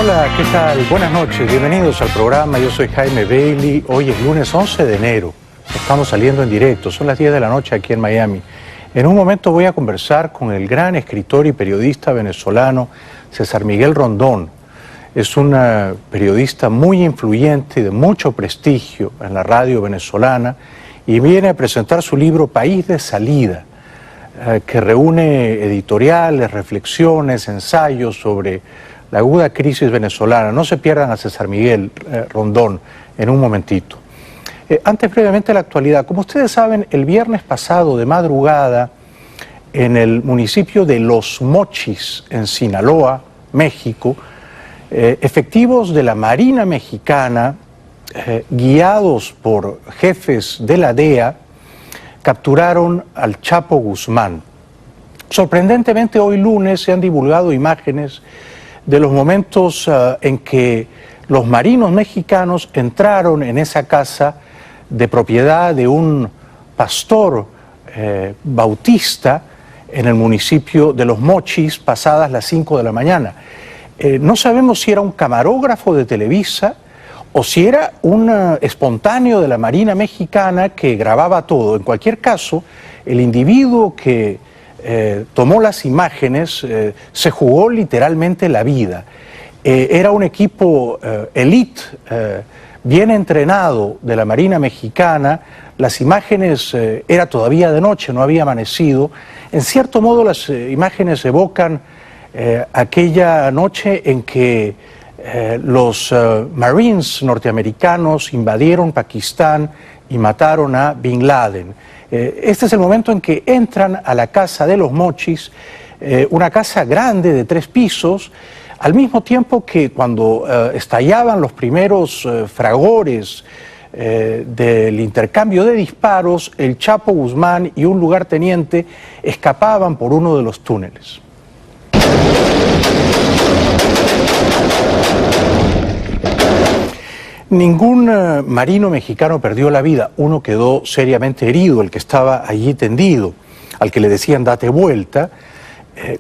Hola, ¿qué tal? Buenas noches, bienvenidos al programa. Yo soy Jaime Bailey. Hoy es lunes 11 de enero. Estamos saliendo en directo, son las 10 de la noche aquí en Miami. En un momento voy a conversar con el gran escritor y periodista venezolano César Miguel Rondón. Es un periodista muy influyente y de mucho prestigio en la radio venezolana y viene a presentar su libro País de Salida, que reúne editoriales, reflexiones, ensayos sobre la aguda crisis venezolana. No se pierdan a César Miguel Rondón en un momentito. Antes, brevemente, la actualidad. Como ustedes saben, el viernes pasado de madrugada, en el municipio de Los Mochis, en Sinaloa, México, efectivos de la Marina Mexicana, guiados por jefes de la DEA, capturaron al Chapo Guzmán. Sorprendentemente, hoy lunes se han divulgado imágenes de los momentos en que los marinos mexicanos entraron en esa casa de propiedad de un pastor bautista en el municipio de Los Mochis, pasadas las 5 de la mañana. No sabemos si era un camarógrafo de Televisa o si era un espontáneo de la Marina Mexicana que grababa todo. En cualquier caso, el individuo que tomó las imágenes se jugó literalmente la vida. Era un equipo elite, bien entrenado de la Marina Mexicana. Las imágenes, era todavía de noche, no había amanecido. En cierto modo las imágenes evocan aquella noche en que los Marines norteamericanos invadieron Pakistán y mataron a Bin Laden. Este es el momento en que entran a la casa de Los Mochis, una casa grande de 3 pisos, al mismo tiempo que cuando estallaban los primeros fragores del intercambio de disparos, el Chapo Guzmán y un lugarteniente escapaban por uno de los túneles. Ningún marino mexicano perdió la vida. Uno quedó seriamente herido, el que estaba allí tendido, al que le decían date vuelta.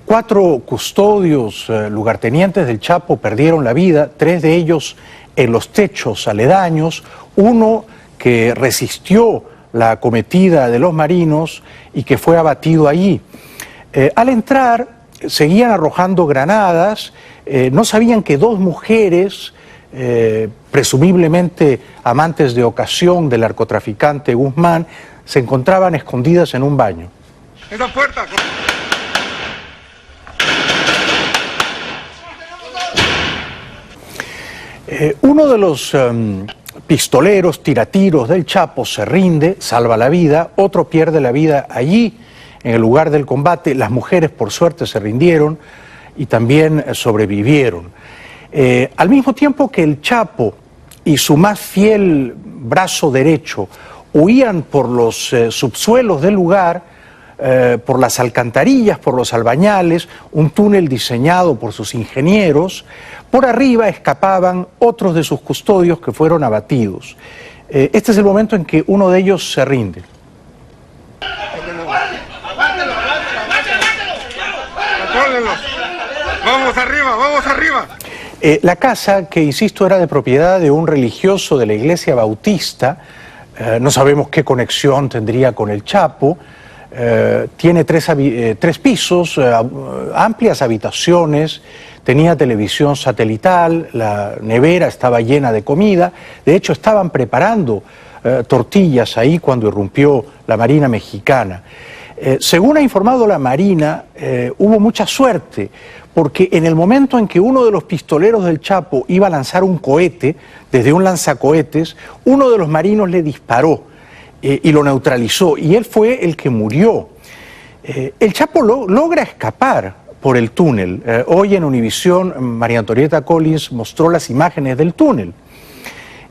4 custodios lugartenientes del Chapo perdieron la vida, 3 de ellos en los techos aledaños, uno que resistió la acometida de los marinos y que fue abatido allí. Al entrar seguían arrojando granadas, no sabían que 2 mujeres, presumiblemente amantes de ocasión del narcotraficante Guzmán, se encontraban escondidas en un baño. ¡Esa puerta! Uno de los pistoleros, tiratiros del Chapo se rinde, salva la vida, otro pierde la vida allí, en el lugar del combate. Las mujeres, por suerte, se rindieron y también sobrevivieron. Al mismo tiempo que el Chapo y su más fiel brazo derecho huían por los subsuelos del lugar, por las alcantarillas, por los albañales, un túnel diseñado por sus ingenieros, por arriba escapaban otros de sus custodios que fueron abatidos. Este es el momento en que uno de ellos se rinde. ¡Vamos arriba, vamos arriba! La casa, que insisto era de propiedad de un religioso de la iglesia bautista, no sabemos qué conexión tendría con el Chapo, tiene 3 pisos, amplias habitaciones, tenía televisión satelital, la nevera estaba llena de comida. De hecho, estaban preparando tortillas ahí cuando irrumpió la Marina Mexicana. Según ha informado la Marina, hubo mucha suerte, porque en el momento en que uno de los pistoleros del Chapo iba a lanzar un cohete desde un lanzacohetes, uno de los marinos le disparó y lo neutralizó, y él fue el que murió. El Chapo logra escapar por el túnel. Hoy en Univisión, María Antonieta Collins mostró las imágenes del túnel.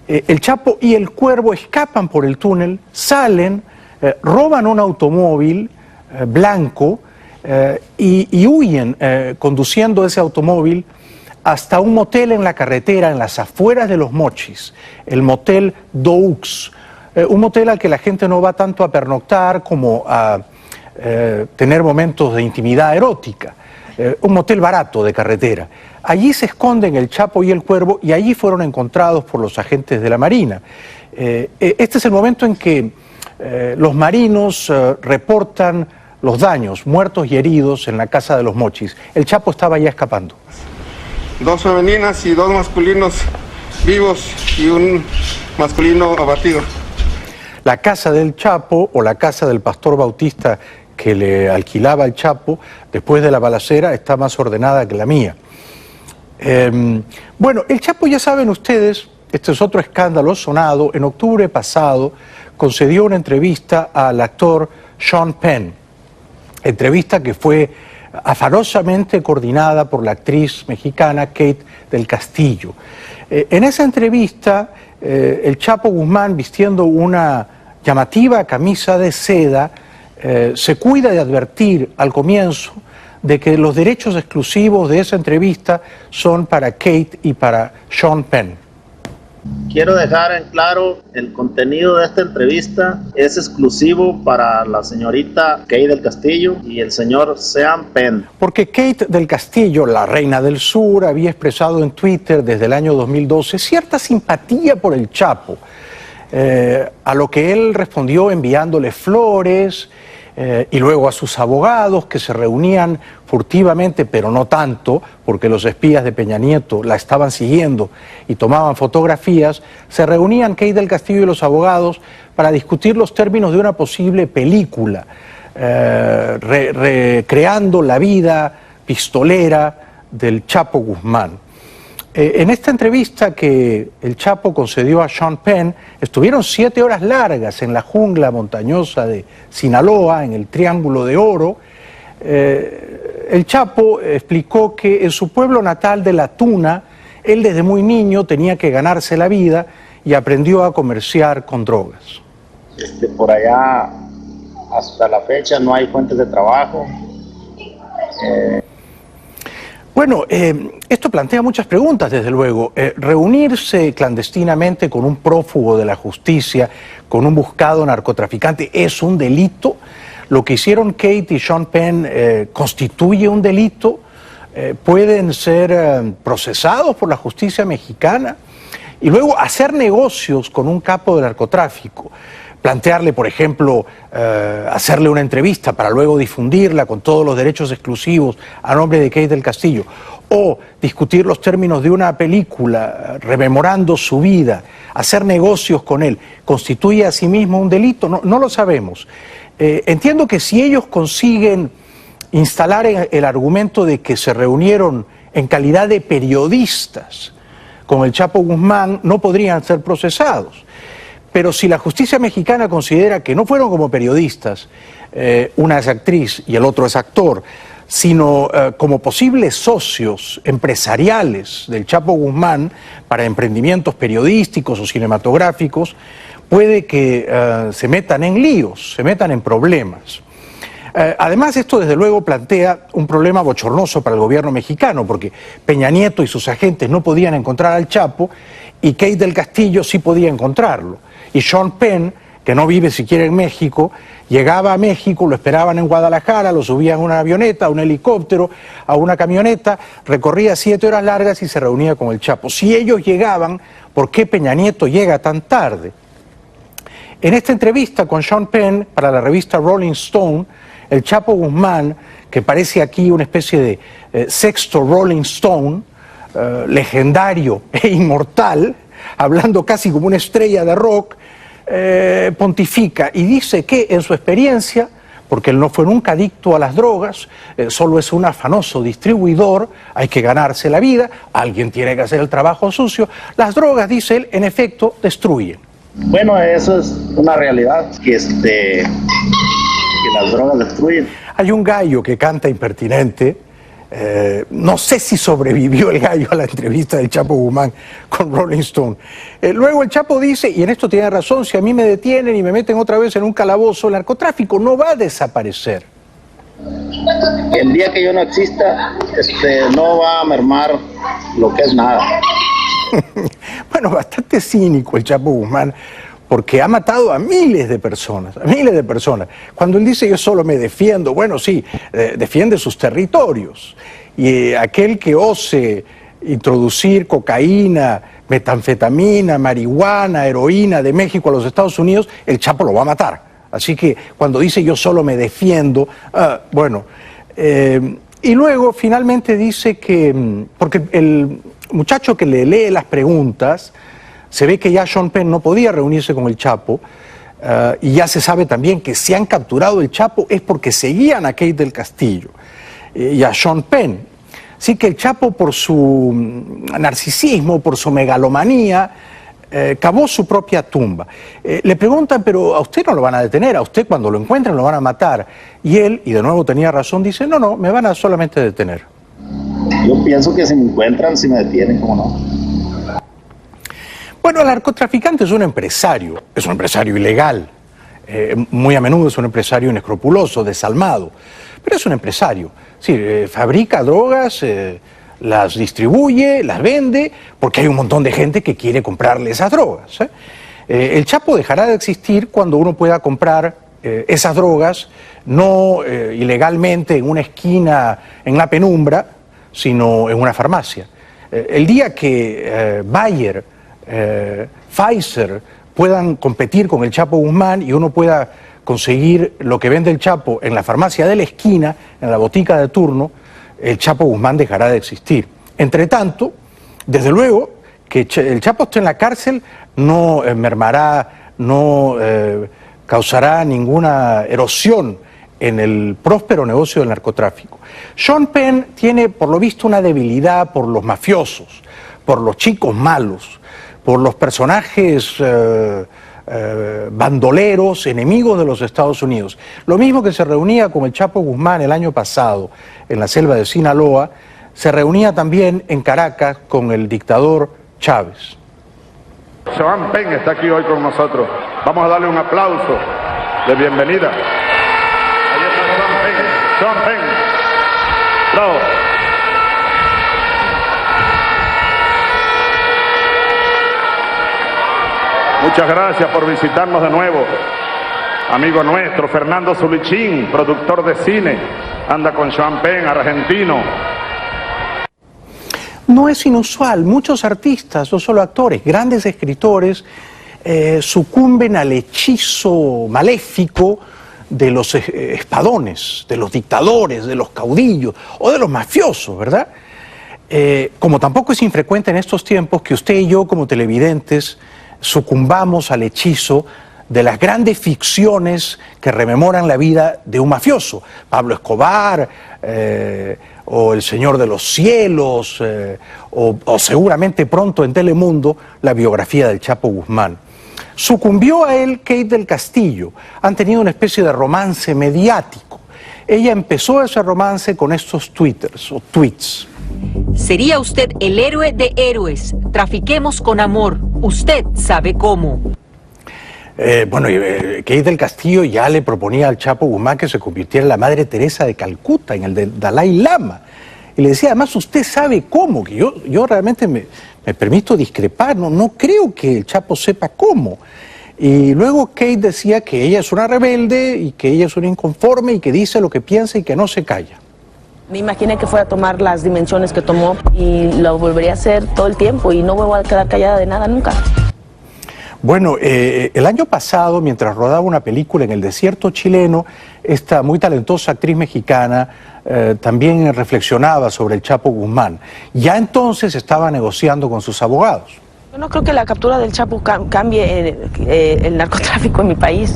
El Chapo y el Cuervo escapan por el túnel, salen, roban un automóvil blanco y huyen conduciendo ese automóvil hasta un motel en la carretera, en las afueras de Los Mochis, el motel Deux, un motel al que la gente no va tanto a pernoctar como a tener momentos de intimidad erótica. un motel barato de carretera. Allí se esconden el Chapo y el Cuervo y allí fueron encontrados por los agentes de la Marina. Este es el momento en que los marinos reportan los daños, muertos y heridos en la casa de los Mochis. El Chapo estaba ya escapando. 2 femeninas y 2 masculinos vivos y un masculino abatido. La casa del Chapo o la casa del pastor Bautista que le alquilaba al Chapo después de la balacera está más ordenada que la mía. Bueno, el Chapo, ya saben ustedes, este es otro escándalo sonado. En octubre pasado concedió una entrevista al actor Sean Penn, entrevista que fue afanosamente coordinada por la actriz mexicana Kate del Castillo. En esa entrevista, el Chapo Guzmán, vistiendo una llamativa camisa de seda, se cuida de advertir al comienzo de que los derechos exclusivos de esa entrevista son para Kate y para Sean Penn. Quiero dejar en claro, el contenido de esta entrevista es exclusivo para la señorita Kate del Castillo y el señor Sean Penn. Porque Kate del Castillo, la reina del sur, había expresado en Twitter desde el año 2012 cierta simpatía por el Chapo, a lo que él respondió enviándole flores, y luego a sus abogados, que se reunían furtivamente, pero no tanto, porque los espías de Peña Nieto la estaban siguiendo y tomaban fotografías. Se reunían Kate del Castillo y los abogados para discutir los términos de una posible película, recreando la vida pistolera del Chapo Guzmán. En esta entrevista que el Chapo concedió a Sean Penn, estuvieron 7 horas largas en la jungla montañosa de Sinaloa, en el Triángulo de Oro. El Chapo explicó que en su pueblo natal de La Tuna, él desde muy niño tenía que ganarse la vida y aprendió a comerciar con drogas. Por allá, hasta la fecha, no hay fuentes de trabajo. Bueno, esto plantea muchas preguntas, desde luego. Reunirse clandestinamente con un prófugo de la justicia, con un buscado narcotraficante, ¿es un delito? Lo que hicieron Kate y Sean Penn constituye un delito. Pueden ser procesados por la justicia mexicana. Y luego hacer negocios con un capo de narcotráfico. Plantearle, por ejemplo, hacerle una entrevista para luego difundirla con todos los derechos exclusivos a nombre de Kate del Castillo, o discutir los términos de una película rememorando su vida, hacer negocios con él, ¿constituye a sí mismo un delito? No lo sabemos. Entiendo que si ellos consiguen instalar el argumento de que se reunieron en calidad de periodistas con el Chapo Guzmán, no podrían ser procesados. Pero si la justicia mexicana considera que no fueron como periodistas, una es actriz y el otro es actor, sino como posibles socios empresariales del Chapo Guzmán para emprendimientos periodísticos o cinematográficos, puede que se metan en líos, se metan en problemas. Además, esto desde luego plantea un problema bochornoso para el gobierno mexicano, porque Peña Nieto y sus agentes no podían encontrar al Chapo y Kate del Castillo sí podía encontrarlo. Y Sean Penn, que no vive siquiera en México, llegaba a México, lo esperaban en Guadalajara, lo subían a una avioneta, a un helicóptero, a una camioneta, recorría 7 horas largas y se reunía con el Chapo. Si ellos llegaban, ¿por qué Peña Nieto llega tan tarde? En esta entrevista con Sean Penn para la revista Rolling Stone, el Chapo Guzmán, que parece aquí una especie de sexto Rolling Stone, legendario e inmortal, hablando casi como una estrella de rock, pontifica y dice que en su experiencia, porque él no fue nunca adicto a las drogas, solo es un afanoso distribuidor, hay que ganarse la vida, alguien tiene que hacer el trabajo sucio, las drogas, dice él, en efecto, destruyen. Bueno, eso es una realidad, que las drogas destruyen. Hay un gallo que canta impertinente. No sé si sobrevivió el gallo a la entrevista del Chapo Guzmán con Rolling Stone. Luego el Chapo dice, y en esto tiene razón, si a mí me detienen y me meten otra vez en un calabozo, el narcotráfico no va a desaparecer. El día que yo no exista, no va a mermar lo que es nada. Bueno, bastante cínico el Chapo Guzmán, porque ha matado a miles de personas, a miles de personas. Cuando él dice yo solo me defiendo, bueno, sí, defiende sus territorios. Y aquel que ose introducir cocaína, metanfetamina, marihuana, heroína de México a los Estados Unidos, el Chapo lo va a matar. Así que cuando dice yo solo me defiendo, bueno, y luego finalmente dice que, porque el muchacho que le lee las preguntas, se ve que ya Sean Penn no podía reunirse con el Chapo, y ya se sabe también que si han capturado el Chapo es porque seguían a Kate del Castillo y a Sean Penn. Así que el Chapo, por su narcisismo, por su megalomanía, cavó su propia tumba. Le preguntan, pero a usted no lo van a detener, a usted cuando lo encuentren lo van a matar. Y él, y de nuevo tenía razón, dice, no, no, me van a solamente detener. Yo pienso que si me encuentran, si me detienen, ¿cómo no? Bueno, el narcotraficante es un empresario ilegal, muy a menudo es un empresario inescrupuloso, desalmado, pero es un empresario. Sí, fabrica drogas, las distribuye, las vende, porque hay un montón de gente que quiere comprarle esas drogas. El Chapo dejará de existir cuando uno pueda comprar esas drogas, no ilegalmente en una esquina, en la penumbra, sino en una farmacia. El día que Bayer, Pfizer puedan competir con el Chapo Guzmán y uno pueda conseguir lo que vende el Chapo en la farmacia de la esquina, en la botica de turno, el Chapo Guzmán dejará de existir. Entre tanto, desde luego que el Chapo esté en la cárcel no mermará, no causará ninguna erosión en el próspero negocio del narcotráfico. Sean Penn tiene, por lo visto, una debilidad por los mafiosos, por los chicos malos, por los personajes bandoleros, enemigos de los Estados Unidos. Lo mismo que se reunía con el Chapo Guzmán el año pasado en la selva de Sinaloa, se reunía también en Caracas con el dictador Chávez. Sean Penn está aquí hoy con nosotros. Vamos a darle un aplauso de bienvenida. Ahí está Sean Penn. Sean Penn. Bravo. Muchas gracias por visitarnos de nuevo. Amigo nuestro, Fernando Zulichín, productor de cine, anda con Sean Penn, argentino. No es inusual, muchos artistas, no solo actores, grandes escritores, sucumben al hechizo maléfico de los espadones, de los dictadores, de los caudillos o de los mafiosos, ¿verdad? Como tampoco es infrecuente en estos tiempos que usted y yo como televidentes sucumbamos al hechizo de las grandes ficciones que rememoran la vida de un mafioso, Pablo Escobar, o El Señor de los Cielos, o seguramente pronto en Telemundo la biografía del Chapo Guzmán. Sucumbió a él Kate del Castillo, han tenido una especie de romance mediático. Ella empezó ese romance con estos tweets. Sería usted el héroe de héroes. Trafiquemos con amor. Usted sabe cómo. Bueno, Kate del Castillo ya le proponía al Chapo Guzmán que se convirtiera en la Madre Teresa de Calcuta, en el Dalai Lama. Y le decía, además, usted sabe cómo, que yo realmente me permito discrepar, no creo que el Chapo sepa cómo. Y luego Kate decía que ella es una rebelde y que ella es una inconforme y que dice lo que piensa y que no se calla. Me imaginé que fuera a tomar las dimensiones que tomó y lo volvería a hacer todo el tiempo y no voy a quedar callada de nada nunca. Bueno, el año pasado, mientras rodaba una película en el desierto chileno, esta muy talentosa actriz mexicana también reflexionaba sobre el Chapo Guzmán. Ya entonces estaba negociando con sus abogados. Yo no creo que la captura del Chapo cambie el narcotráfico en mi país,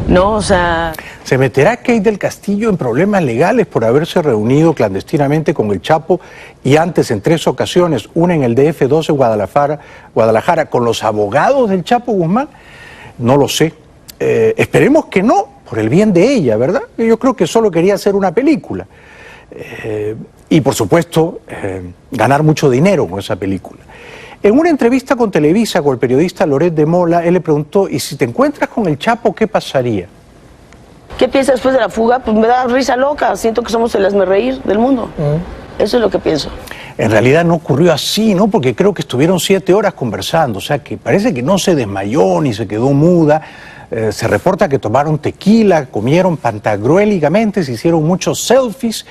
¿no? O sea... ¿Se meterá Kate del Castillo en problemas legales por haberse reunido clandestinamente con el Chapo y antes en 3 ocasiones, una en el DF-12 Guadalajara, con los abogados del Chapo Guzmán? No lo sé. Esperemos que no, por el bien de ella, ¿verdad? Yo creo que solo quería hacer una película. Y por supuesto, ganar mucho dinero con esa película. En una entrevista con Televisa con el periodista Loret de Mola, él le preguntó, ¿y si te encuentras con el Chapo, qué pasaría? ¿Qué piensa después de la fuga? Pues me da risa loca, siento que somos el hazmerreír del mundo. Eso es lo que pienso. en realidad no ocurrió así, ¿no? Porque creo que estuvieron 7 horas conversando, o sea que parece que no se desmayó ni se quedó muda. Se reporta que tomaron tequila, comieron pantagruélicamente, se hicieron muchos selfies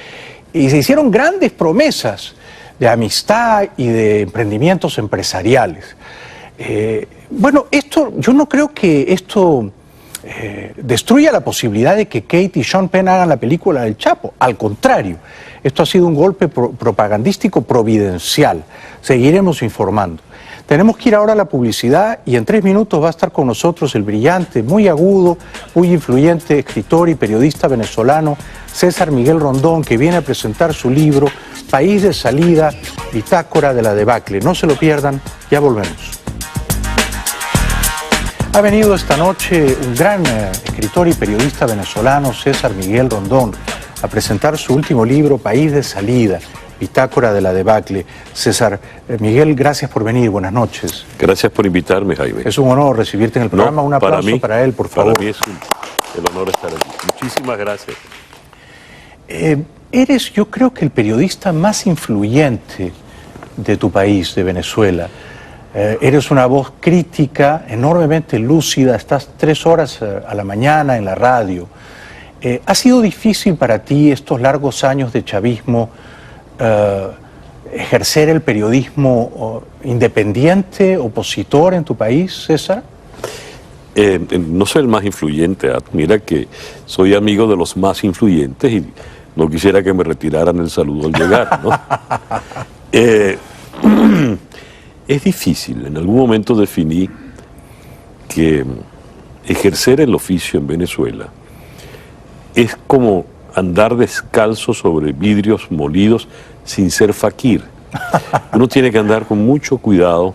y se hicieron grandes promesas de amistad y de emprendimientos empresariales. Bueno, yo no creo que esto destruya la posibilidad de que Kate y Sean Penn hagan la película del Chapo. Al contrario, esto ha sido un golpe propagandístico providencial. Seguiremos informando. Tenemos que ir ahora a la publicidad y en 3 minutos va a estar con nosotros el brillante, muy agudo, muy influyente escritor y periodista venezolano César Miguel Rondón, que viene a presentar su libro País de Salida, Bitácora de la Debacle. No se lo pierdan, ya volvemos. Ha venido esta noche un gran escritor y periodista venezolano, César Miguel Rondón, a presentar su último libro, País de Salida, Bitácora de la Debacle. César Miguel, gracias por venir, buenas noches. Gracias por invitarme, Jaime. Es un honor recibirte en el programa, un aplauso para él, por favor. Para mí es el honor estar aquí. Muchísimas gracias. Eres, yo creo que el periodista más influyente de tu país, de Venezuela. Eres una voz crítica, enormemente lúcida, estás 3 horas a la mañana en la radio. ¿Ha sido difícil para ti estos largos años de chavismo ejercer el periodismo independiente, opositor en tu país, César? No soy el más influyente, mira que soy amigo de los más influyentes y no quisiera que me retiraran el saludo al llegar, ¿no? Es difícil, en algún momento definí que ejercer el oficio en Venezuela es como andar descalzo sobre vidrios molidos sin ser faquir. Uno tiene que andar con mucho cuidado,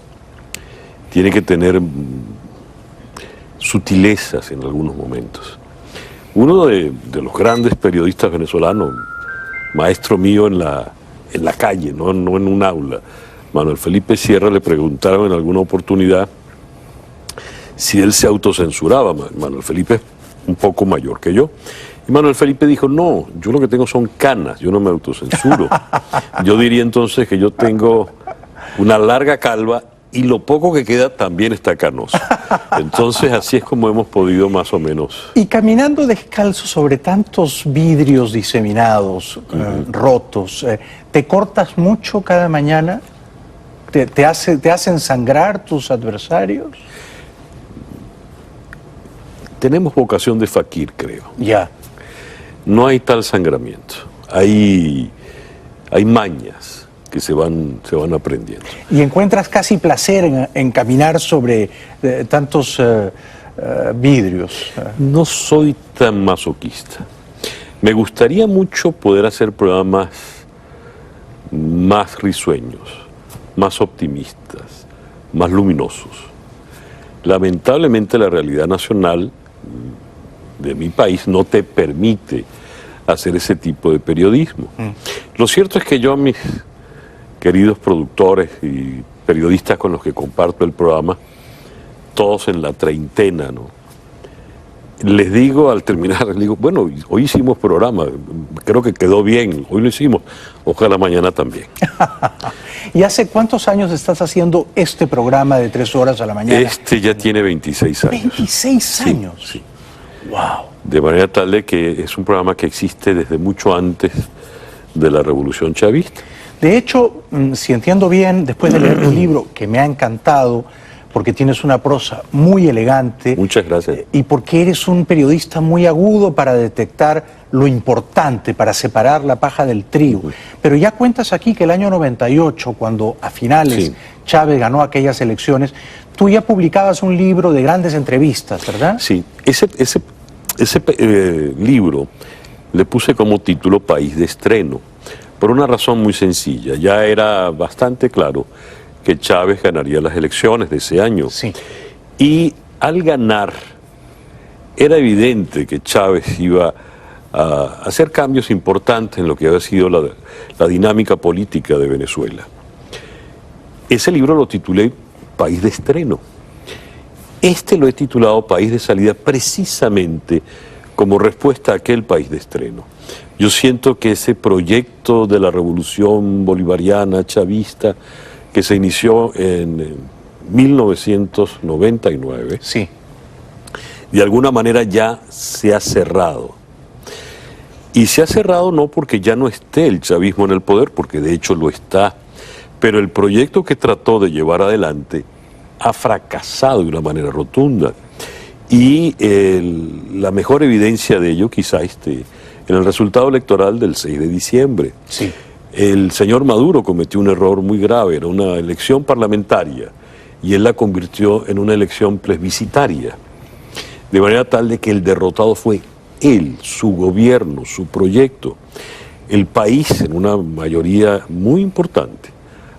tiene que tener sutilezas en algunos momentos. Uno de los grandes periodistas venezolanos, maestro mío en la calle, no en un aula, Manuel Felipe Sierra, le preguntaron en alguna oportunidad si él se autocensuraba. Manuel Felipe es un poco mayor que yo. Y Manuel Felipe dijo, no, yo lo que tengo son canas, yo no me autocensuro. Yo diría entonces que yo tengo una larga calva y lo poco que queda también está canoso. Entonces así es como hemos podido más o menos. Y caminando descalzo sobre tantos vidrios diseminados, rotos, ¿te cortas mucho cada mañana? ¿Te hacen sangrar tus adversarios? Tenemos vocación de faquir, creo. Ya. No hay tal sangramiento. Hay mañas que se van aprendiendo. ¿Y encuentras casi placer en caminar sobre tantos vidrios? No soy tan masoquista. Me gustaría mucho poder hacer programas más risueños, más optimistas, más luminosos. Lamentablemente la realidad nacional de mi país no te permite hacer ese tipo de periodismo. Lo cierto es que yo a mis queridos productores y periodistas con los que comparto el programa, todos en la treintena, ¿no? Les digo al terminar, les digo, bueno, hoy hicimos programa, creo que quedó bien, hoy lo hicimos, ojalá mañana también. ¿Y hace cuántos años estás haciendo este programa de 3 horas a la mañana? Este ya tiene 26 años. 26 años. Sí. Wow. De manera tal de que es un programa que existe desde mucho antes de la Revolución Chavista. De hecho, si entiendo bien, después de leer tu libro, que me ha encantado, porque tienes una prosa muy elegante. Muchas gracias. Y porque eres un periodista muy agudo para detectar lo importante, para separar la paja del trigo. Pero ya cuentas aquí que el año 98, cuando a finales Chávez ganó aquellas elecciones, tú ya publicabas un libro de grandes entrevistas, ¿verdad? Sí, ese libro le puse como título País de Estreno, por una razón muy sencilla. Ya era bastante claro que Chávez ganaría las elecciones de ese año. Sí. Y al ganar, era evidente que Chávez iba a hacer cambios importantes en lo que había sido la dinámica política de Venezuela. Ese libro lo titulé País de Estreno. Este lo he titulado País de Salida precisamente como respuesta a aquel país de estreno. Yo siento que ese proyecto de la revolución bolivariana chavista que se inició en 1999, Sí. de alguna manera ya se ha cerrado. Y se ha cerrado no porque ya no esté el chavismo en el poder, porque de hecho lo está, pero el proyecto que trató de llevar adelante ha fracasado de una manera rotunda. Y la mejor evidencia de ello quizá esté en el resultado electoral del 6 de diciembre. Sí. El señor Maduro cometió un error muy grave, era una elección parlamentaria, y él la convirtió en una elección plebiscitaria, de manera tal de que el derrotado fue él, su gobierno, su proyecto. El país, en una mayoría muy importante,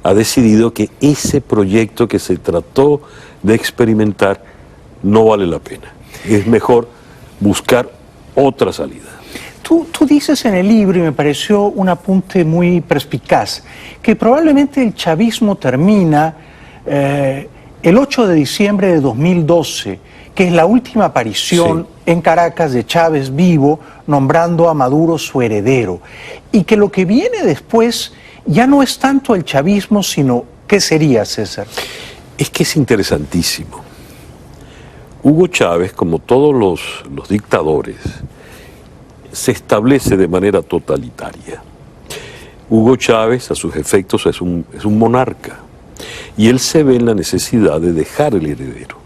ha decidido que ese proyecto que se trató de experimentar no vale la pena. Es mejor buscar otra salida. Tú dices en el libro, y me pareció un apunte muy perspicaz, que probablemente el chavismo termina el 8 de diciembre de 2012, que es la última aparición en Caracas de Chávez vivo, nombrando a Maduro su heredero, y que lo que viene después ya no es tanto el chavismo, sino ¿qué sería, César? Es que es interesantísimo. Hugo Chávez, como todos los dictadores, se establece de manera totalitaria. Hugo Chávez, a sus efectos, es un monarca, y él se ve en la necesidad de dejar el heredero.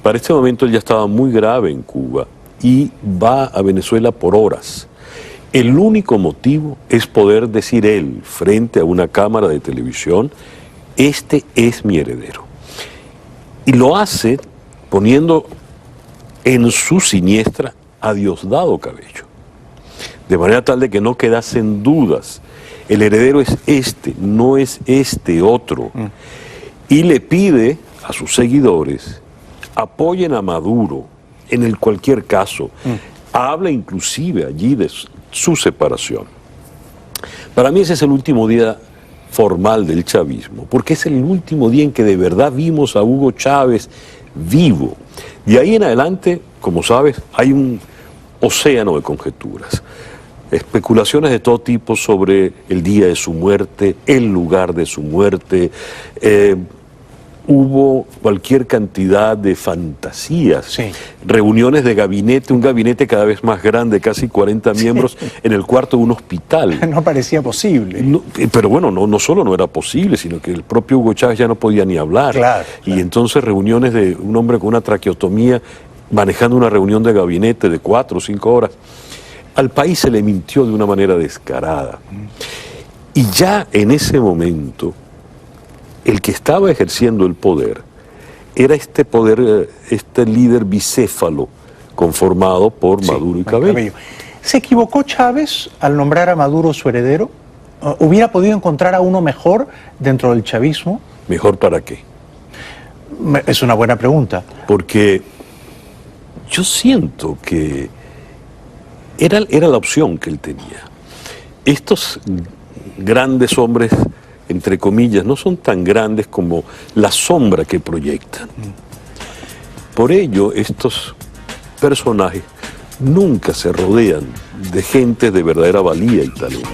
Para este momento él ya estaba muy grave en Cuba y va a Venezuela por horas. El único motivo es poder decir él, frente a una cámara de televisión, este es mi heredero. Y lo hace poniendo en su siniestra a Diosdado Cabello, de manera tal de que no quedasen dudas. El heredero es este, no es este otro. Y le pide a sus seguidores, apoyen a Maduro en el cualquier caso. Habla inclusive allí de su separación. Para mí ese es el último día formal del chavismo, porque es el último día en que de verdad vimos a Hugo Chávez vivo. De ahí en adelante, como sabes, hay un océano de conjeturas, especulaciones de todo tipo sobre el día de su muerte, el lugar de su muerte. Hubo cualquier cantidad de fantasías, reuniones de gabinete, un gabinete cada vez más grande, casi 40 miembros, en el cuarto de un hospital. No parecía posible. No, pero bueno, no solo no era posible, sino que el propio Hugo Chávez ya no podía ni hablar. Claro. Y entonces reuniones de un hombre con una traqueotomía manejando una reunión de gabinete de 4 o 5 horas. Al país se le mintió de una manera descarada. Y ya en ese momento, el que estaba ejerciendo el poder era este poder, este líder bicéfalo conformado por Maduro y Cabello. ¿Se equivocó Chávez al nombrar a Maduro su heredero? ¿Hubiera podido encontrar a uno mejor dentro del chavismo? ¿Mejor para qué? Es una buena pregunta. Porque yo siento que era la opción que él tenía. Estos grandes hombres, entre comillas, no son tan grandes como la sombra que proyectan. Por ello, estos personajes nunca se rodean de gente de verdadera valía y talento.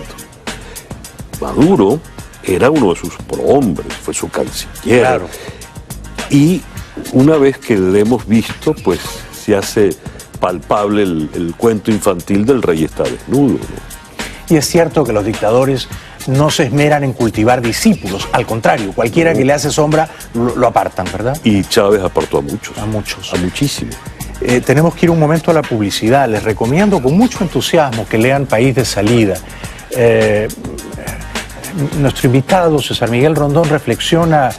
Maduro era uno de sus prohombres, fue su canciller. Claro. Y una vez que lo hemos visto, pues se hace palpable el cuento infantil del rey está desnudo, ¿no? Y es cierto que los dictadores no se esmeran en cultivar discípulos, al contrario, cualquiera que le hace sombra lo apartan, ¿verdad? Y Chávez apartó a muchos. A muchos. A muchísimos. Tenemos que ir un momento a la publicidad. Les recomiendo con mucho entusiasmo que lean País de Salida. Nuestro invitado, César Miguel Rondón, reflexiona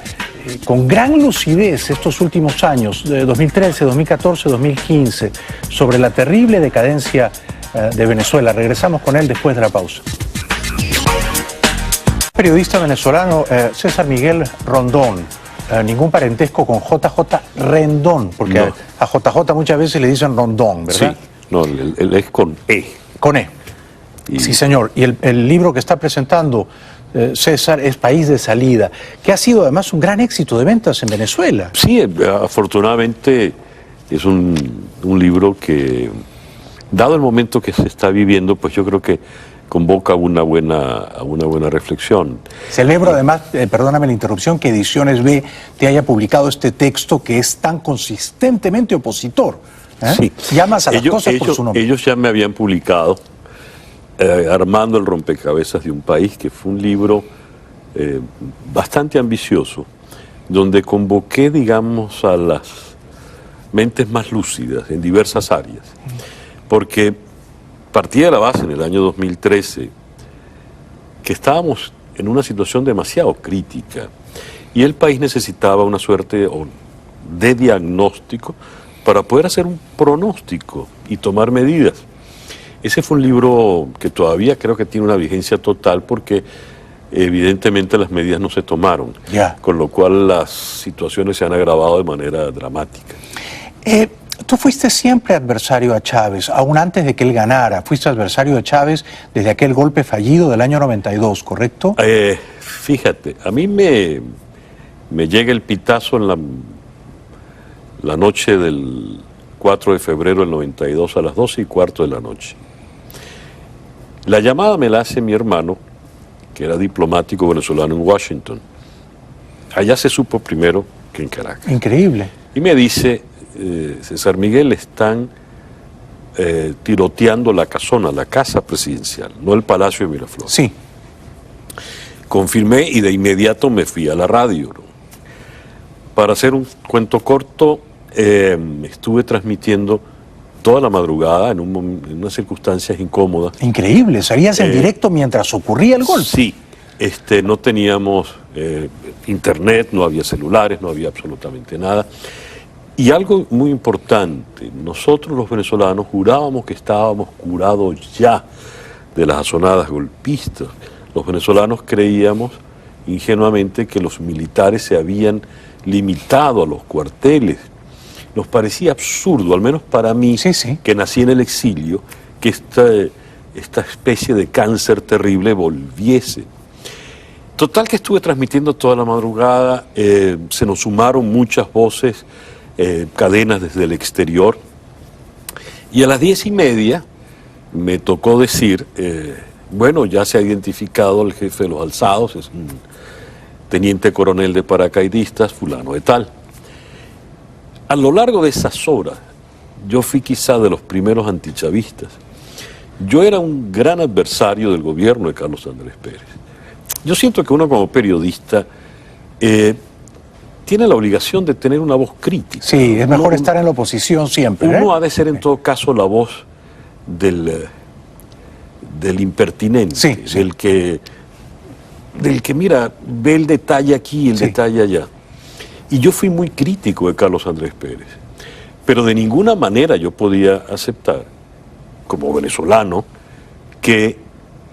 con gran lucidez estos últimos años, de 2013, 2014, 2015, sobre la terrible decadencia de Venezuela. Regresamos con él después de la pausa. Periodista venezolano César Miguel Rondón, ningún parentesco con JJ Rendón, porque no. a JJ muchas veces le dicen Rondón, ¿verdad? Sí, no, él es con E. Con E. Sí, señor. Y el libro que está presentando César es País de Salida, que ha sido además un gran éxito de ventas en Venezuela. Sí, afortunadamente es un libro que dado el momento que se está viviendo, pues yo creo que convoca a una buena reflexión. Celebro además, perdóname la interrupción, que Ediciones B te haya publicado este texto que es tan consistentemente opositor. Sí. Llamas a las cosas por su nombre. Ellos ya me habían publicado Armando el rompecabezas de un país, que fue un libro bastante ambicioso, donde convoqué, digamos, a las mentes más lúcidas en diversas áreas, porque partía de la base en el año 2013 que estábamos en una situación demasiado crítica y el país necesitaba una suerte de diagnóstico para poder hacer un pronóstico y tomar medidas. Ese fue un libro que todavía creo que tiene una vigencia total porque evidentemente las medidas no se tomaron, con lo cual las situaciones se han agravado de manera dramática. Tú fuiste siempre adversario a Chávez, aún antes de que él ganara. Fuiste adversario de Chávez desde aquel golpe fallido del año 92, ¿correcto? Fíjate, a mí me llega el pitazo en la noche del 4 de febrero del 92 a las 12:15 de la noche. La llamada me la hace mi hermano, que era diplomático venezolano en Washington. Allá se supo primero que en Caracas. Increíble. Y me dice, César Miguel, están tiroteando la casona, la casa presidencial, no el Palacio de Miraflores. Sí. Confirmé y de inmediato me fui a la radio, ¿no? Para hacer un cuento corto, estuve transmitiendo toda la madrugada en unas circunstancias incómodas. Increíble, salías en directo mientras ocurría el golpe. Sí, no teníamos internet, no había celulares, no había absolutamente nada. Y algo muy importante, nosotros los venezolanos jurábamos que estábamos curados ya de las azonadas golpistas. Los venezolanos creíamos ingenuamente que los militares se habían limitado a los cuarteles. Nos parecía absurdo, al menos para mí, que nací en el exilio, que esta especie de cáncer terrible volviese. Total que estuve transmitiendo toda la madrugada, se nos sumaron muchas voces, cadenas desde el exterior, y a las 10:30 me tocó decir, bueno, ya se ha identificado el jefe de los alzados, es un teniente coronel de paracaidistas, fulano de tal. A lo largo de esas horas, yo fui quizá de los primeros antichavistas. Yo era un gran adversario del gobierno de Carlos Andrés Pérez. Yo siento que uno como periodista tiene la obligación de tener una voz crítica. Sí, es mejor estar en la oposición siempre. Uno ha de ser en todo caso la voz del impertinente, del que mira, ve el detalle aquí y el detalle allá. Y yo fui muy crítico de Carlos Andrés Pérez, pero de ninguna manera yo podía aceptar, como venezolano, que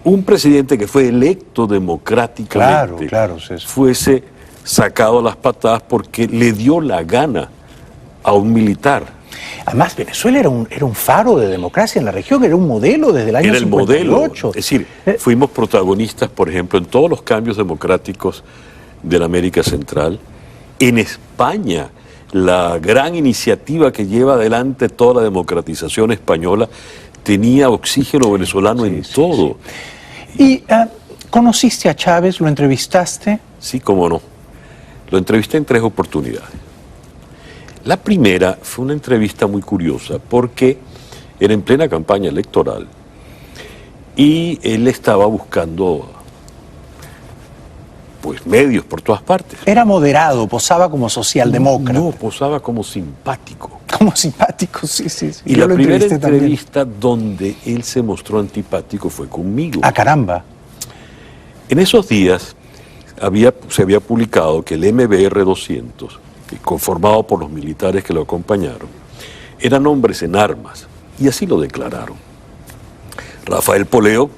un presidente que fue electo democráticamente fuese sacado a las patadas porque le dio la gana a un militar. Además, Venezuela era un faro de democracia en la región, era un modelo desde el año 58. Era el modelo, es decir, fuimos protagonistas, por ejemplo, en todos los cambios democráticos de la América Central. En España, la gran iniciativa que lleva adelante toda la democratización española tenía oxígeno venezolano en todo. ¿Y conociste a Chávez? ¿Lo entrevistaste? Sí, cómo no. Lo entrevisté en 3 oportunidades. La primera fue una entrevista muy curiosa porque era en plena campaña electoral y él estaba buscando medios por todas partes. Era moderado, posaba como socialdemócrata. No, posaba como simpático. Como simpático, sí. Y la primera entrevista donde él se mostró antipático fue conmigo. ¡Ah, caramba! En esos días se había publicado que el MBR-200, conformado por los militares que lo acompañaron, eran hombres en armas, y así lo declararon. Rafael Poleo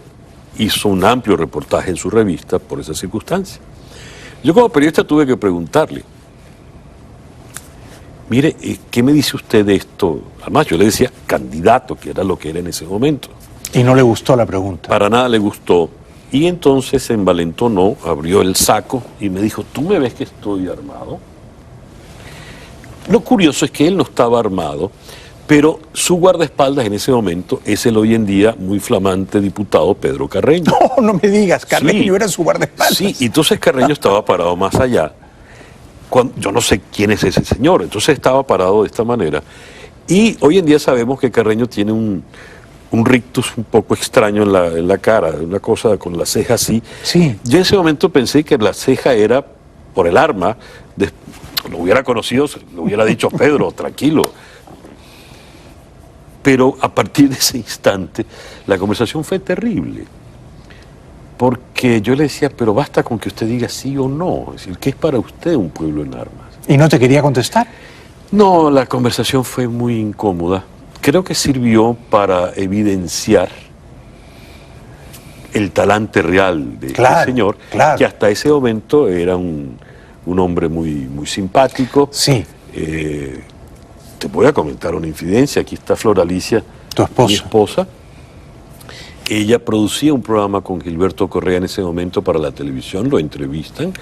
hizo un amplio reportaje en su revista por esa circunstancia. Yo como periodista tuve que preguntarle, mire, ¿qué me dice usted de esto? Además yo le decía candidato, que era lo que era en ese momento. Y no le gustó la pregunta. Para nada le gustó. Y entonces se envalentonó, abrió el saco y me dijo, ¿tú me ves que estoy armado? Lo curioso es que él no estaba armado Pero su guardaespaldas en ese momento es el hoy en día muy flamante diputado Pedro Carreño. No, no me digas, Carreño era su guardaespaldas. Sí, y entonces Carreño estaba parado más allá. Yo no sé quién es ese señor, entonces estaba parado de esta manera. Y hoy en día sabemos que Carreño tiene un rictus un poco extraño en la cara, una cosa con la ceja así. Sí. Yo en ese momento pensé que la ceja era por el arma. Lo hubiera conocido, lo hubiera dicho Pedro, tranquilo. Pero a partir de ese instante, la conversación fue terrible. Porque yo le decía, pero basta con que usted diga sí o no. Es decir, ¿qué es para usted un pueblo en armas? ¿Y no te quería contestar? No, la conversación fue muy incómoda. Creo que sirvió para evidenciar el talante real de este señor, que hasta ese momento era un hombre muy simpático. Sí. Te voy a comentar una infidencia. Aquí está Flor Alicia, tu esposa. Mi esposa. Ella producía un programa con Gilberto Correa en ese momento para la televisión, lo entrevistan.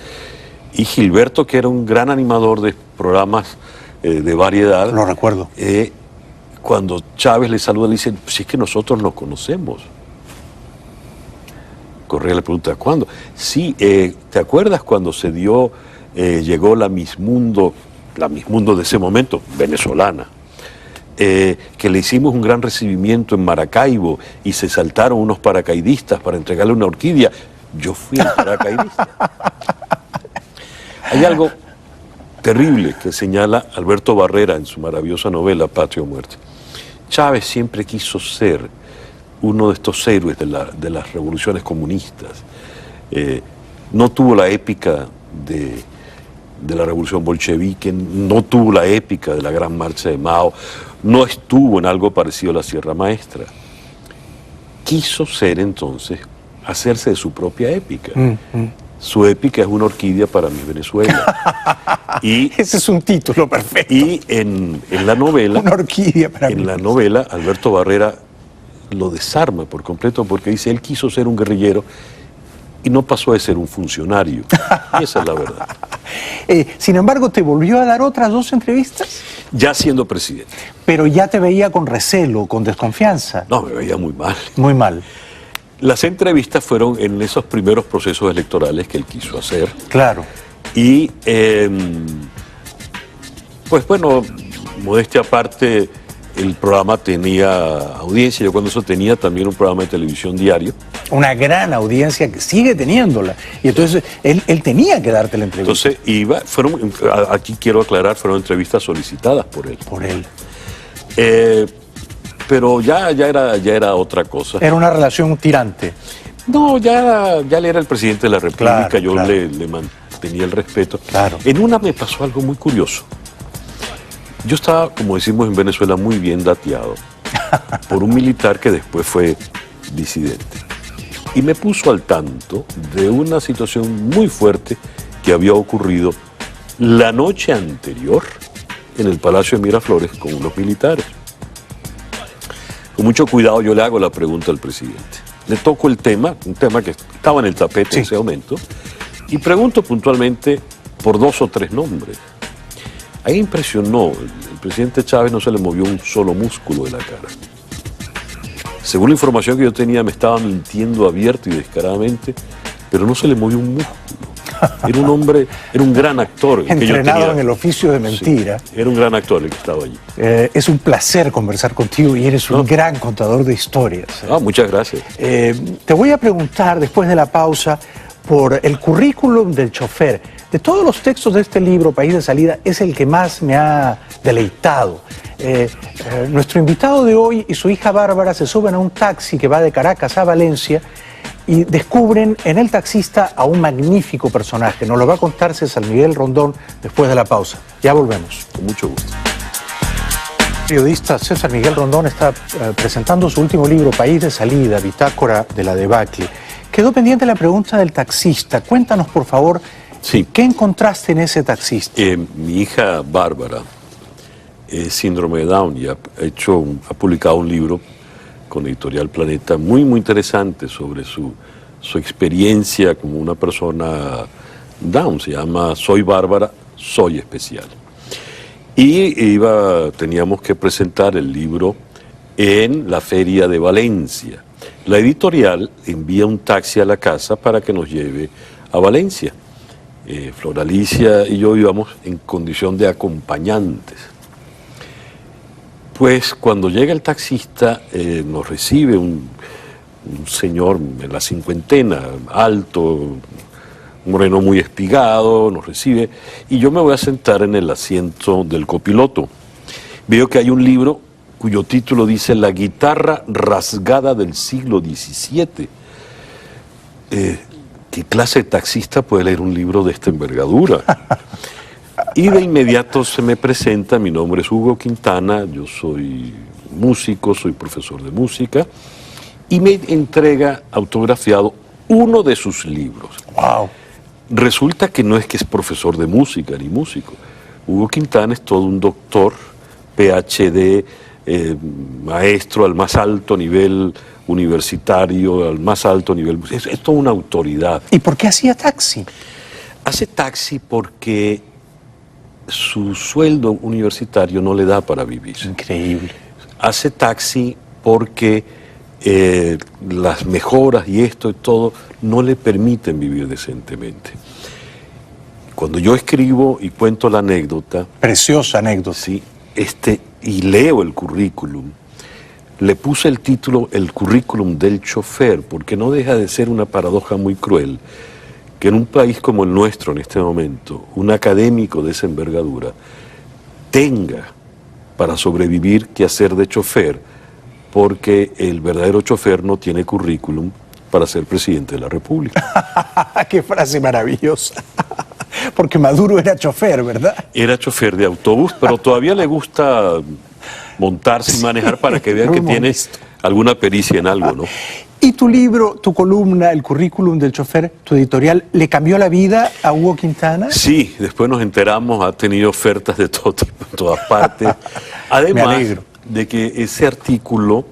Y Gilberto, que era un gran animador de programas de variedad. Lo recuerdo. Cuando Chávez le saluda, le dice, si es que nosotros nos conocemos. Correa le pregunta, ¿cuándo? Sí, ¿te acuerdas cuando llegó la Miss Mundo de ese momento, venezolana, que le hicimos un gran recibimiento en Maracaibo y se saltaron unos paracaidistas para entregarle una orquídea? Yo fui el paracaidista. Hay algo terrible que señala Alberto Barrera en su maravillosa novela Patria o Muerte. Chávez siempre quiso ser uno de estos héroes de las revoluciones comunistas. No tuvo la épica de la revolución bolchevique, no tuvo la épica de la gran marcha de Mao, no estuvo en algo parecido a la Sierra Maestra. Quiso ser entonces, hacerse de su propia épica. Su épica es una orquídea para mi Venezuela. Y ese es un título perfecto. Y en la novela, una orquídea para mí. En la novela, Alberto Barrera lo desarma por completo porque dice, él quiso ser un guerrillero y no pasó a ser un funcionario. Y esa es la verdad. Sin embargo, ¿te volvió a dar otras 2 entrevistas? Ya siendo presidente. Pero ya te veía con recelo, con desconfianza. No, me veía muy mal. Muy mal. Las entrevistas fueron en esos primeros procesos electorales que él quiso hacer. Claro. Y, pues bueno, modestia aparte, el programa tenía audiencia. Yo cuando eso tenía también un programa de televisión diario. Una gran audiencia que sigue teniéndola. Y entonces él tenía que darte la entrevista. Entonces aquí quiero aclarar, fueron entrevistas solicitadas por él. Por él. Pero ya era otra cosa. Era una relación tirante. No, ya él era el presidente de la República, claro, yo le mantenía el respeto. Claro. En una me pasó algo muy curioso. Yo estaba, como decimos en Venezuela, muy bien dateado por un militar que después fue disidente. Y me puso al tanto de una situación muy fuerte que había ocurrido la noche anterior en el Palacio de Miraflores con unos militares. Con mucho cuidado yo le hago la pregunta al presidente. Le toco el tema, un tema que estaba en el tapete en ese momento, y pregunto puntualmente por 2 o 3 nombres. Ahí impresionó, el presidente Chávez no se le movió un solo músculo de la cara. Según la información que yo tenía, me estaba mintiendo abierto y descaradamente, pero no se le movió un músculo. Era un hombre, era un gran actor. Entrenado en el oficio de mentira. Sí, era un gran actor el que estaba allí. Es un placer conversar contigo y eres un gran contador de historias. Muchas gracias. Te voy a preguntar después de la pausa por el currículum del chofer. De todos los textos de este libro, País de Salida, es el que más me ha deleitado. Nuestro invitado de hoy y su hija Bárbara se suben a un taxi que va de Caracas a Valencia y descubren en el taxista a un magnífico personaje. Nos lo va a contar César Miguel Rondón después de la pausa. Ya volvemos. Con mucho gusto. El periodista César Miguel Rondón está presentando su último libro, País de Salida, bitácora de la debacle. Quedó pendiente la pregunta del taxista. Cuéntanos, por favor, ¿qué encontraste en ese taxista? Mi hija Bárbara síndrome de Down y ha publicado un libro con Editorial Planeta muy interesante sobre su experiencia como una persona Down. Se llama Soy Bárbara, soy especial. Y teníamos que presentar el libro en la Feria de Valencia. La editorial envía un taxi a la casa para que nos lleve a Valencia. Flor Alicia y yo íbamos en condición de acompañantes. Pues cuando llega el taxista, nos recibe un señor en la cincuentena, alto, moreno muy espigado, nos recibe, y yo me voy a sentar en el asiento del copiloto. Veo que hay un libro cuyo título dice La guitarra rasgada del siglo XVII. ¿Qué clase de taxista puede leer un libro de esta envergadura? Y de inmediato se me presenta, mi nombre es Hugo Quintana, yo soy músico, soy profesor de música, y me entrega autografiado uno de sus libros. ¡Wow! Resulta que no es que es profesor de música ni músico. Hugo Quintana es todo un doctor, PhD, maestro al más alto nivel universitario, al más alto nivel. Es toda una autoridad. ¿Y por qué hacía taxi? Hace taxi porque su sueldo universitario no le da para vivir. Increíble. Hace taxi porque las mejoras y esto y todo no le permiten vivir decentemente. Cuando yo escribo y cuento la anécdota, Preciosa anécdota. sí, y leo el currículum, le puse el título El currículum del chofer, porque no deja de ser una paradoja muy cruel que en un país como el nuestro en este momento, un académico de esa envergadura tenga para sobrevivir que hacer de chofer, porque el verdadero chofer no tiene currículum para ser presidente de la República. ¡Qué frase maravillosa! Porque Maduro era chofer, ¿verdad? Era chofer de autobús, pero todavía le gusta montarse y manejar para que vean lo que hemos tiene visto. alguna pericia en algo, ¿no? ¿Y tu libro, tu columna, el currículum del chofer, tu editorial, le cambió la vida a Hugo Quintana? Sí, después nos enteramos, ha tenido ofertas de todo tipo, en todas partes. Además Me alegro. de que ese artículo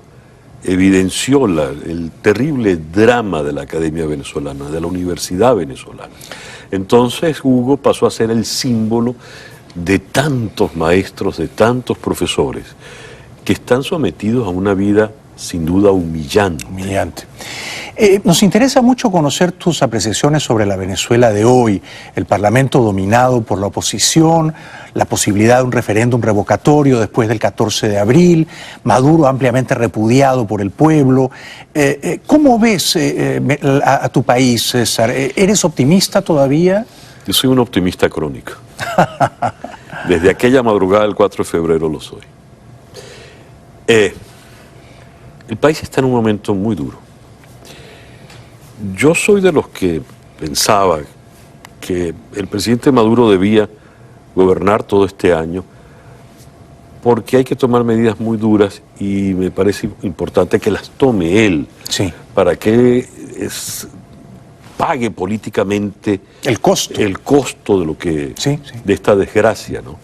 evidenció el terrible drama de la Academia Venezolana, de la Universidad Venezolana. Entonces Hugo pasó a ser el símbolo de tantos maestros, de tantos profesores, que están sometidos a una vida sin duda humillante. Humillante. Nos interesa mucho conocer tus apreciaciones sobre la Venezuela de hoy, el Parlamento dominado por la oposición, la posibilidad de un referéndum revocatorio después del 14 de abril, Maduro ampliamente repudiado por el pueblo. ¿Cómo ves a tu país, César? ¿Eres optimista todavía? Yo soy un optimista crónico. Desde aquella madrugada del 4 de febrero lo soy. El país está en un momento muy duro. Yo soy de los que pensaba que el presidente Maduro debía gobernar todo este año porque hay que tomar medidas muy duras y me parece importante que las tome él, Sí. para que pague políticamente El costo. el costo de lo que Sí, sí. de esta desgracia, ¿no?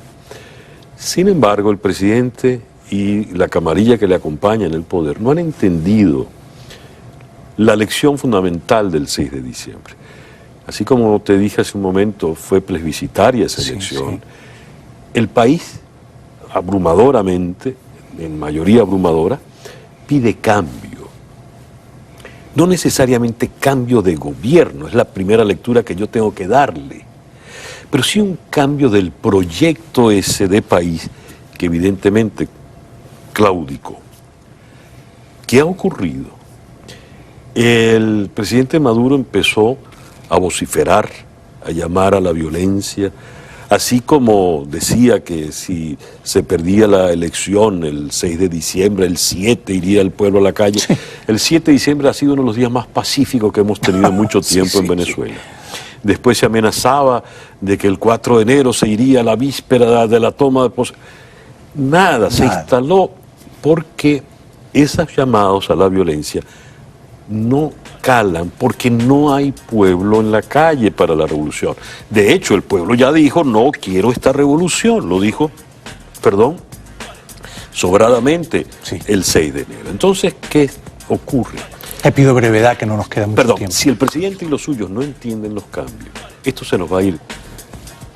Sin embargo, el presidente y la camarilla que le acompaña en el poder no han entendido la lección fundamental del 6 de diciembre. Así como te dije hace un momento, fue plebiscitaria esa Sí, elección. sí. El país, abrumadoramente, en mayoría abrumadora, pide cambio. No necesariamente cambio de gobierno, es la primera lectura que yo tengo que darle, pero sí un cambio del proyecto ese de país que evidentemente claudicó. ¿Qué ha ocurrido? El presidente Maduro empezó a vociferar, a llamar a la violencia, así como decía que si se perdía la elección el 6 de diciembre, el 7 iría el pueblo a la calle. Sí. El 7 de diciembre ha sido uno de los días más pacíficos que hemos tenido en mucho tiempo en Venezuela. Después se amenazaba de que el 4 de enero se iría a la víspera de la toma de posesión. Nada, se instaló porque esos llamados a la violencia no calan, porque no hay pueblo en la calle para la revolución. De hecho, el pueblo ya dijo, no quiero esta revolución, lo dijo, sobradamente el 6 de enero. Entonces, ¿qué ocurre? Te pido brevedad, que no nos queda mucho tiempo. Si el presidente y los suyos no entienden los cambios, esto se nos va a ir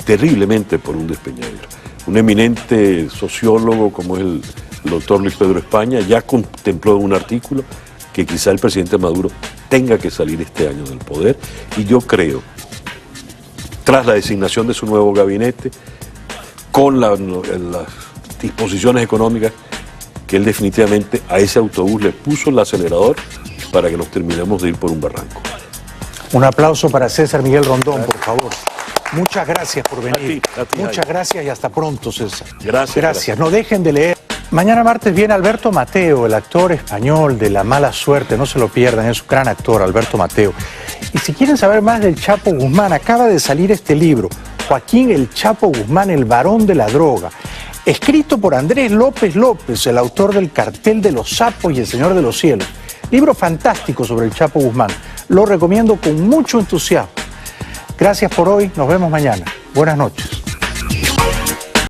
terriblemente por un despeñadero. un eminente sociólogo como es el doctor Luis Pedro España, ya contempló en un artículo que quizá el presidente Maduro tenga que salir este año del poder, y yo creo, tras la designación de su nuevo gabinete, con las disposiciones económicas, que él definitivamente a ese autobús le puso el acelerador para que nos terminemos de ir por un barranco. Un aplauso para César Miguel Rondón, por favor. Muchas gracias por venir. A ti, Muchas gracias y hasta pronto, César. Gracias. No dejen de leer. Mañana martes viene Alberto Mateo, el actor español de La Mala Suerte. No se lo pierdan, es un gran actor, Alberto Mateo. Y si quieren saber más del Chapo Guzmán, acaba de salir este libro, Joaquín el Chapo Guzmán, el varón de la droga, escrito por Andrés López López, el autor del Cartel de los Sapos y El Señor de los Cielos. Libro fantástico sobre el Chapo Guzmán. Lo recomiendo con mucho entusiasmo. Gracias por hoy, nos vemos mañana. Buenas noches.